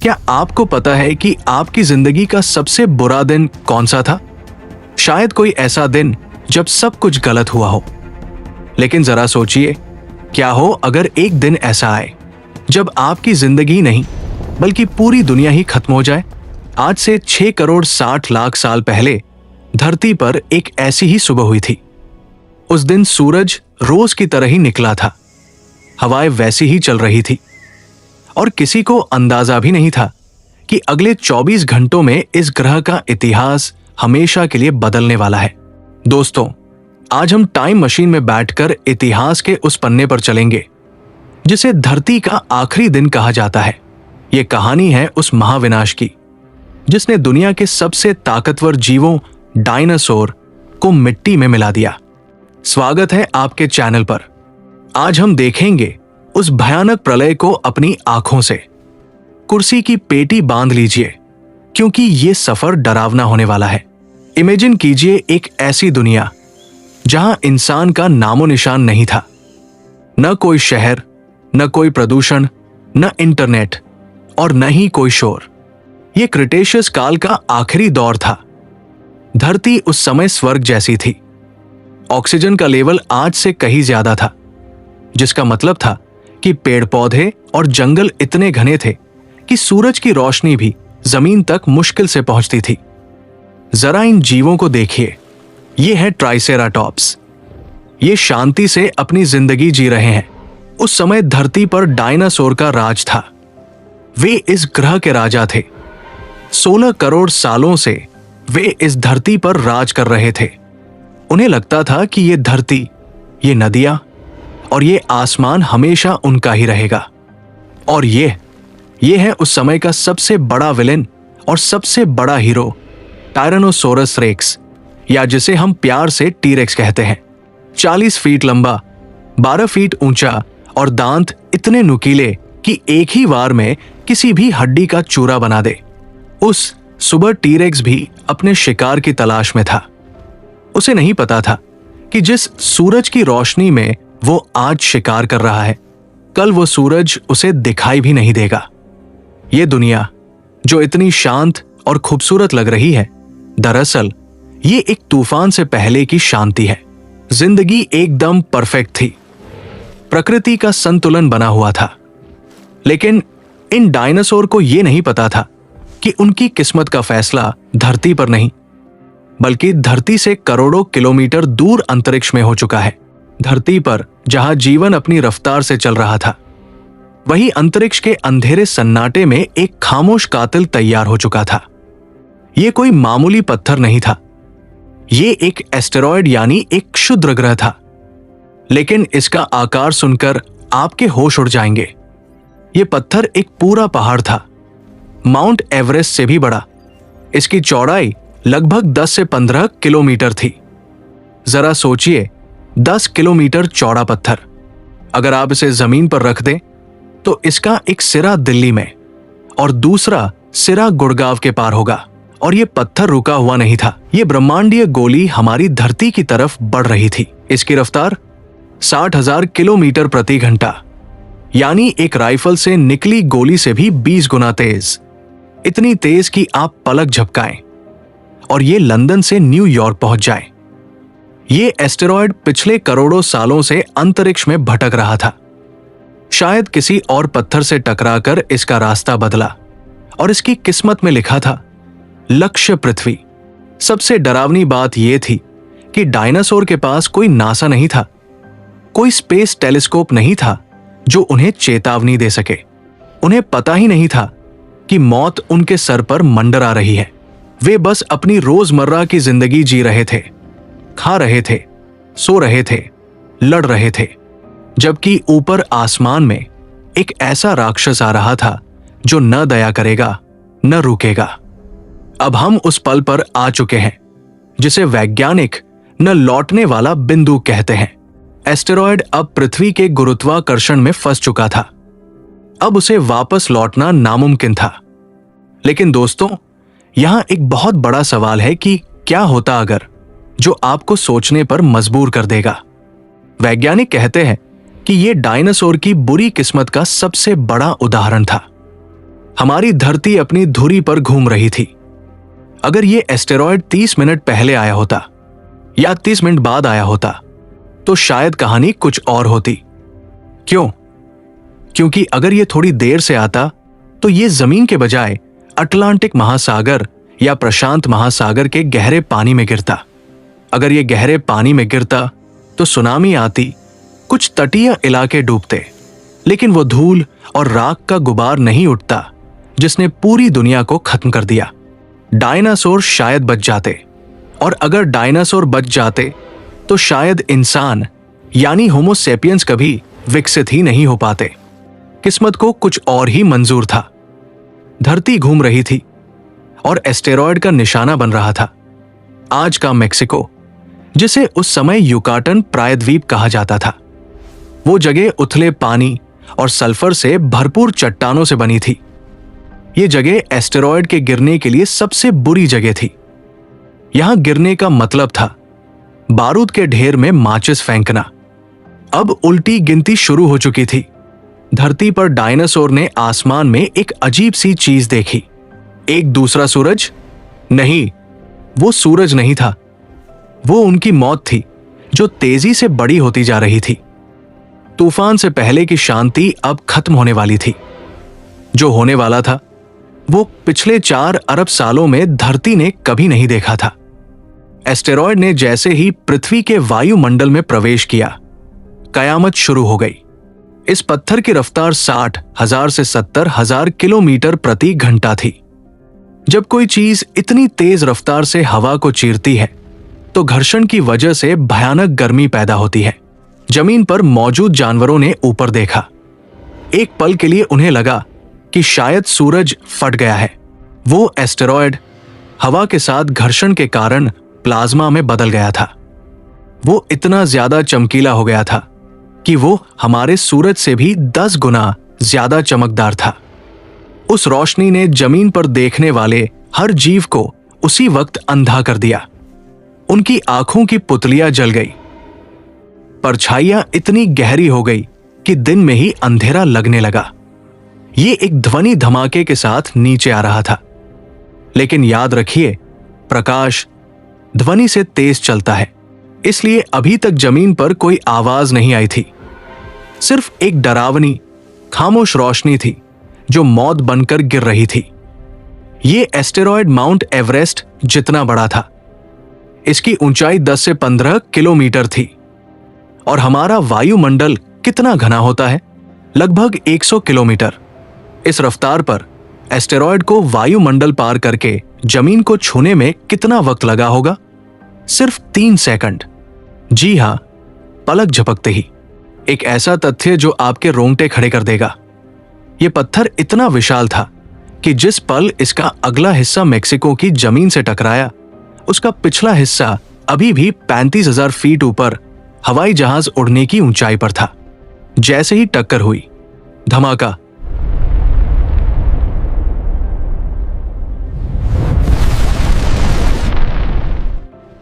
क्या आपको पता है कि आपकी जिंदगी का सबसे बुरा दिन कौन सा था? शायद कोई ऐसा दिन जब सब कुछ गलत हुआ हो। लेकिन जरा सोचिए, क्या हो अगर एक दिन ऐसा आए जब आपकी जिंदगी नहीं बल्कि पूरी दुनिया ही खत्म हो जाए। आज से 6 करोड़ 60 लाख साल पहले धरती पर एक ऐसी ही सुबह हुई थी। उस दिन सूरज रोज की तरह ही निकला था, हवाएं वैसी ही चल रही थी और किसी को अंदाजा भी नहीं था कि अगले 24 घंटों में इस ग्रह का इतिहास हमेशा के लिए बदलने वाला है। दोस्तों, आज हम टाइम मशीन में बैठकर इतिहास के उस पन्ने पर चलेंगे जिसे धरती का आखिरी दिन कहा जाता है। यह कहानी है उस महाविनाश की जिसने दुनिया के सबसे ताकतवर जीवों डायनासोर को मिट्टी में मिला दिया। स्वागत है आपके चैनल पर। आज हम देखेंगे उस भयानक प्रलय को अपनी आंखों से। कुर्सी की पेटी बांध लीजिए क्योंकि यह सफर डरावना होने वाला है। इमेजिन कीजिए एक ऐसी दुनिया जहां इंसान का नामो निशान नहीं था। न कोई शहर, न कोई प्रदूषण, न इंटरनेट और न ही कोई शोर। यह क्रिटेशियस काल का आखिरी दौर था। धरती उस समय स्वर्ग जैसी थी। ऑक्सीजन का लेवल आज से कहीं ज्यादा था, जिसका मतलब था कि पेड़ पौधे और जंगल इतने घने थे कि सूरज की रोशनी भी जमीन तक मुश्किल से पहुंचती थी। जरा इन जीवों को देखिए। ये है ट्राइसेराटॉप्स। ये शांति से अपनी जिंदगी जी रहे हैं। उस समय धरती पर डायनासोर का राज था। वे इस ग्रह के राजा थे। 16 करोड़ सालों से वे इस धरती पर राज कर रहे थे। उन्हें लगता था कि ये धरती, ये नदियां और ये आसमान हमेशा उनका ही रहेगा। और ये है उस समय का सबसे बड़ा विलेन और सबसे बड़ा हीरो, टायरानोसोरस रेक्स, या जिसे हम प्यार से टीरेक्स कहते हैं। 40 फीट लंबा, 12 फीट ऊंचा और दांत इतने नुकीले कि एक ही वार में किसी भी हड्डी का चूरा बना दे। उस सुबह टीरेक्स भी अपने शिकार की तलाश में था। उसे नहीं पता था कि जिस सूरज की रोशनी में वो आज शिकार कर रहा है, कल वो सूरज उसे दिखाई भी नहीं देगा। ये दुनिया जो इतनी शांत और खूबसूरत लग रही है, दरअसल ये एक तूफान से पहले की शांति है। जिंदगी एकदम परफेक्ट थी। प्रकृति का संतुलन बना हुआ था। लेकिन इन डायनासोर को यह नहीं पता था कि उनकी किस्मत का फैसला धरती पर नहीं बल्कि धरती से करोड़ों किलोमीटर दूर अंतरिक्ष में हो चुका है। धरती पर जहां जीवन अपनी रफ्तार से चल रहा था, वही अंतरिक्ष के अंधेरे सन्नाटे में एक खामोश कातिल तैयार हो चुका था। यह कोई मामूली पत्थर नहीं था। यह एक एस्टेरॉयड यानी एक क्षुद्र ग्रह था। लेकिन इसका आकार सुनकर आपके होश उड़ जाएंगे। यह पत्थर एक पूरा पहाड़ था, माउंट एवरेस्ट से भी बड़ा। इसकी चौड़ाई लगभग 10 से 15 किलोमीटर थी। जरा सोचिए, 10 किलोमीटर चौड़ा पत्थर। अगर आप इसे जमीन पर रख दें तो इसका एक सिरा दिल्ली में और दूसरा सिरा गुड़गांव के पार होगा। और यह पत्थर रुका हुआ नहीं था। यह ब्रह्मांडीय गोली हमारी धरती की तरफ बढ़ रही थी। इसकी रफ्तार 60,000 किलोमीटर प्रति घंटा, यानी एक राइफल से निकली गोली से भी 20 गुना तेज। इतनी तेज कि आप पलक झपकाएं और ये लंदन से न्यूयॉर्क पहुंच जाए। ये एस्टेरॉयड पिछले करोड़ों सालों से अंतरिक्ष में भटक रहा था। शायद किसी और पत्थर से टकराकर इसका रास्ता बदला और इसकी किस्मत में लिखा था लक्ष्य पृथ्वी। सबसे डरावनी बात यह थी कि डायनासोर के पास कोई नासा नहीं था, कोई स्पेस टेलीस्कोप नहीं था जो उन्हें चेतावनी दे सके। उन्हें पता ही नहीं था कि मौत उनके सर पर मंडरा रही है। वे बस अपनी रोजमर्रा की जिंदगी जी रहे थे, खा रहे थे, सो रहे थे, लड़ रहे थे, जबकि ऊपर आसमान में एक ऐसा राक्षस आ रहा था जो न दया करेगा न रुकेगा। अब हम उस पल पर आ चुके हैं जिसे वैज्ञानिक न लौटने वाला बिंदु कहते हैं। एस्टेरॉयड अब पृथ्वी के गुरुत्वाकर्षण में फंस चुका था। अब उसे वापस लौटना नामुमकिन था। लेकिन दोस्तों, यहां एक बहुत बड़ा सवाल है कि क्या होता अगर, जो आपको सोचने पर मजबूर कर देगा। वैज्ञानिक कहते हैं कि यह डायनासोर की बुरी किस्मत का सबसे बड़ा उदाहरण था। हमारी धरती अपनी धुरी पर घूम रही थी। अगर ये एस्टेरॉयड 30 मिनट पहले आया होता या 30 मिनट बाद आया होता तो शायद कहानी कुछ और होती। क्यों? क्योंकि अगर ये थोड़ी देर से आता तो ये जमीन के बजाय अटलांटिक महासागर या प्रशांत महासागर के गहरे पानी में गिरता। अगर ये गहरे पानी में गिरता तो सुनामी आती, कुछ तटीय इलाके डूबते, लेकिन वो धूल और राख का गुबार नहीं उठता जिसने पूरी दुनिया को खत्म कर दिया। डायनासोर शायद बच जाते, और अगर डायनासोर बच जाते तो शायद इंसान यानी होमो सेपियंस कभी विकसित ही नहीं हो पाते। किस्मत को कुछ और ही मंजूर था। धरती घूम रही थी और एस्टेरॉयड का निशाना बन रहा था। आज का मेक्सिको, जिसे उस समय युकाटन प्रायद्वीप कहा जाता था, वो जगह उथले पानी और सल्फर से भरपूर चट्टानों से बनी थी। ये जगह एस्टेरॉयड के गिरने के लिए सबसे बुरी जगह थी। यहां गिरने का मतलब था बारूद के ढेर में माचिस फेंकना। अब उल्टी गिनती शुरू हो चुकी थी। धरती पर डायनासोर ने आसमान में एक अजीब सी चीज देखी। एक दूसरा सूरज? नहीं, वो सूरज नहीं था। वो उनकी मौत थी जो तेजी से बड़ी होती जा रही थी। तूफान से पहले की शांति अब खत्म होने वाली थी। जो होने वाला था वो पिछले 4 अरब सालों में धरती ने कभी नहीं देखा था। एस्टेरॉयड ने जैसे ही पृथ्वी के वायुमंडल में प्रवेश किया, कयामत शुरू हो गई। इस पत्थर की रफ्तार 60,000 से 70,000 किलोमीटर प्रति घंटा थी। जब कोई चीज इतनी तेज रफ्तार से हवा को चीरती है तो घर्षण की वजह से भयानक गर्मी पैदा होती है। जमीन पर मौजूद जानवरों ने ऊपर देखा। एक पल के लिए उन्हें लगा कि शायद सूरज फट गया है। वो एस्टेरॉयड हवा के साथ घर्षण के कारण प्लाज्मा में बदल गया था। वो इतना ज्यादा चमकीला हो गया था कि वो हमारे सूरज से भी 10 गुना ज्यादा चमकदार था। उस रोशनी ने जमीन पर देखने वाले हर जीव को उसी वक्त अंधा कर दिया। उनकी आंखों की पुतलियां जल गई। परछाइयां इतनी गहरी हो गई कि दिन में ही अंधेरा लगने लगा। ये एक ध्वनि धमाके के साथ नीचे आ रहा था। लेकिन याद रखिए, प्रकाश ध्वनि से तेज चलता है, इसलिए अभी तक जमीन पर कोई आवाज नहीं आई थी। सिर्फ एक डरावनी, खामोश रोशनी थी जो मौत बनकर गिर रही थी। ये एस्टेरॉयड माउंट एवरेस्ट जितना बड़ा था। इसकी ऊंचाई 10 से 15 किलोमीटर थी। और हमारा वायुमंडल कितना घना होता है? लगभग 100 किलोमीटर। इस रफ्तार पर एस्टेरॉयड को वायुमंडल पार करके जमीन को छूने में कितना वक्त लगा होगा? सिर्फ 3 सेकंड। जी हां, पलक झपकते ही। एक ऐसा तथ्य जो आपके रोंगटे खड़े कर देगा। यह पत्थर इतना विशाल था कि जिस पल इसका अगला हिस्सा मेक्सिको की जमीन से टकराया, उसका पिछला हिस्सा अभी भी 35,000 फीट ऊपर हवाई जहाज उड़ने की ऊंचाई पर था। जैसे ही टक्कर हुई, धमाका।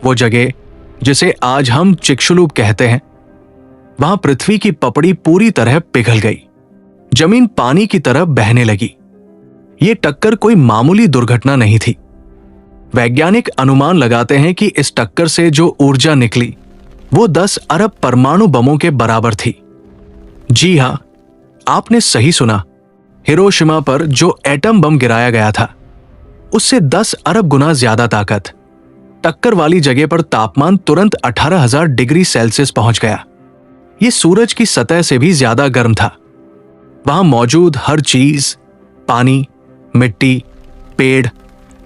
वो जगह जिसे आज हम चिक्शुलूप कहते हैं, वहां पृथ्वी की पपड़ी पूरी तरह पिघल गई। जमीन पानी की तरह बहने लगी। ये टक्कर कोई मामूली दुर्घटना नहीं थी। वैज्ञानिक अनुमान लगाते हैं कि इस टक्कर से जो ऊर्जा निकली वो 10 अरब परमाणु बमों के बराबर थी। जी हां, आपने सही सुना। हिरोशिमा पर जो एटम बम गिराया गया था, उससे 10 अरब गुना ज्यादा ताकत। टक्कर वाली जगह पर तापमान तुरंत 18,000 डिग्री सेल्सियस पहुंच गया। यह सूरज की सतह से भी ज्यादा गर्म था। वहां मौजूद हर चीज, पानी, मिट्टी, पेड़,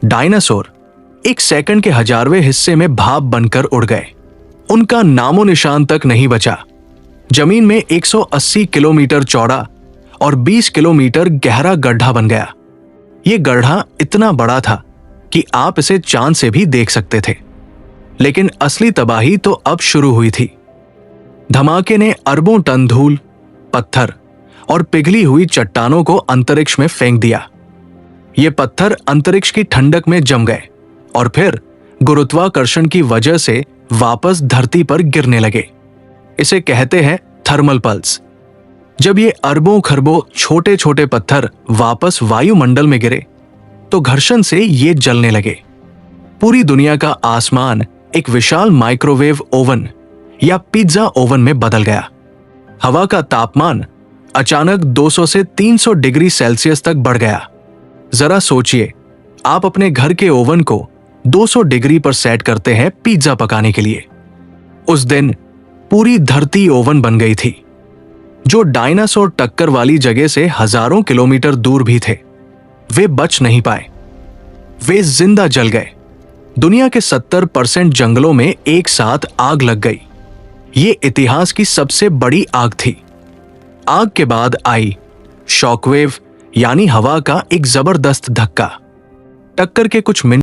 डायनासोर एक सेकंड के 1000वें हिस्से में भाप बनकर उड़ गए। उनका नामो निशान तक नहीं बचा। जमीन में 180 किलोमीटर चौड़ा और 20 किलोमीटर गहरा गड्ढा बन गया। यह गड्ढा इतना बड़ा था कि आप इसे चांद से भी देख सकते थे। लेकिन असली तबाही तो अब शुरू हुई थी। धमाके ने अरबों टन धूल, पत्थर और पिघली हुई चट्टानों को अंतरिक्ष में फेंक दिया। ये पत्थर अंतरिक्ष की ठंडक में जम गए और फिर गुरुत्वाकर्षण की वजह से वापस धरती पर गिरने लगे। इसे कहते हैं थर्मल पल्स। जब ये अरबों खरबों छोटे छोटे पत्थर वापस वायुमंडल में गिरे तो घर्षण से ये जलने लगे। पूरी दुनिया का आसमान एक विशाल माइक्रोवेव ओवन या पिज्जा ओवन में बदल गया। हवा का तापमान अचानक 200 से 300 डिग्री सेल्सियस तक बढ़ गया। जरा सोचिए, आप अपने घर के ओवन को 200 डिग्री पर सेट करते हैं पिज्जा पकाने के लिए। उस दिन पूरी धरती ओवन बन गई थी। जो डायनासोर टक्कर वाली जगह से हजारों किलोमीटर दूर भी थे, वे बच नहीं पाए। वे जिंदा जल गए। दुनिया के 70% जंगलों में एक साथ आग लग गई। ये इतिहास की सबसे बड़ी आग थी। आग के बाद आई शॉकवेव, यानी हवा का एक जबरदस्त धक्का। टक्कर के कुछ मिनट